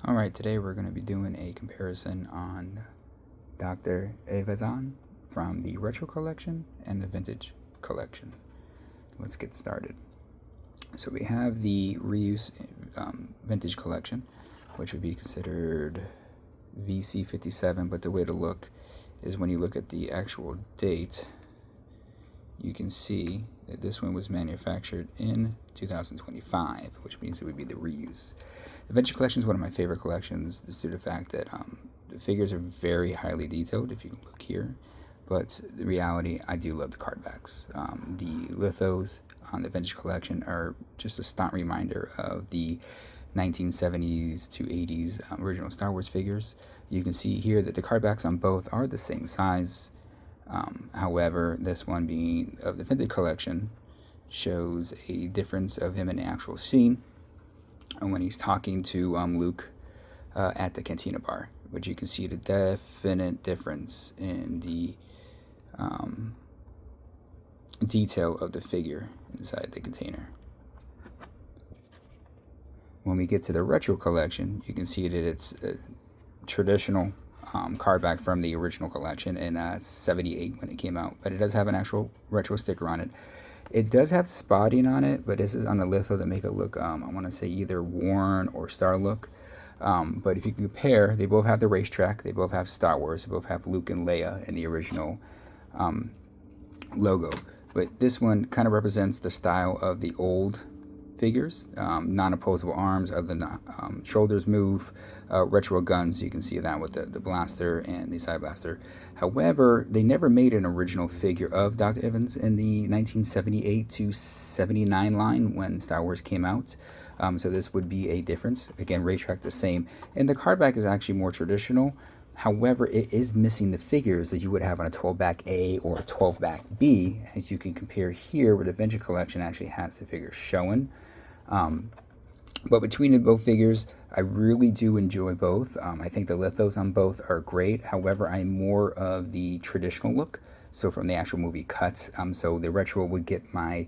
Alright, today we're going to be doing a comparison on Dr. Evazan from the Retro Collection and the Vintage Collection. Let's get started. So we have the Reuse Vintage Collection, which would be considered VC57, but the way to look is when you look at the actual date, you can see that this one was manufactured in 2025, which means it would be the reuse. The Vintage Collection is one of my favorite collections due to the fact that the figures are very highly detailed, if you can look here. But the reality, I do love the card backs. The lithos on the Vintage Collection are just a stunt reminder of the 1970s to 80s original Star Wars figures. You can see here that the card backs on both are the same size. However, this one being of the Vintage Collection shows a difference of him in the actual scene and when he's talking to Luke at the Cantina bar. But you can see the definite difference in the detail of the figure inside the container. When we get to the Retro Collection, you can see that it's a traditional card back from the original collection in '78 when it came out, but it does have an actual retro sticker on it. It does have spotting on it, but this is on the litho to make it look, I want to say either worn or Star look. But if you compare, they both have the racetrack, they both have Star Wars, they both have Luke and Leia in the original logo. But this one kind of represents the style of the old figures, non-opposable arms, other than shoulders move, retro guns. You can see that with the blaster and the side blaster. However, they never made an original figure of Dr. Evans in the 1978 to 79 line when Star Wars came out. So this would be a difference. Again, racetrack the same, and the card back is actually more traditional. However, it is missing the figures that you would have on a 12-back A or a 12-back B, as you can compare here where the Vintage Collection actually has the figures showing. But between the both figures, I really do enjoy both. I think the lithos on both are great. However, I'm more of the traditional look, so from the actual movie cuts. So the retro would get my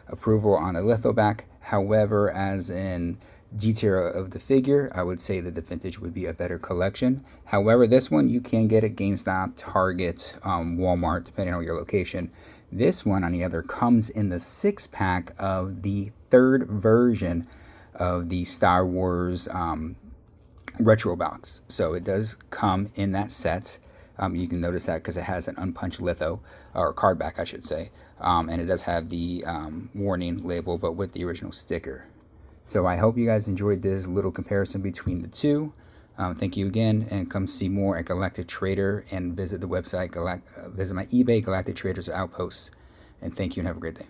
approval on the litho back. However, as in detail of the figure, I would say that the vintage would be a better collection. However, this one you can get at GameStop, Target, Walmart, depending on your location. This one, on the other, comes in the 6-pack of the third version of the Star Wars retro box. So it does come in that set. You can notice that because it has an unpunched litho, or card back I should say, and it does have the warning label, but with the original sticker. So I hope you guys enjoyed this little comparison between the two. Thank you again, and come see more at Galactic Trader and visit the website, visit my eBay Galactic Traders Outposts. And thank you and have a great day.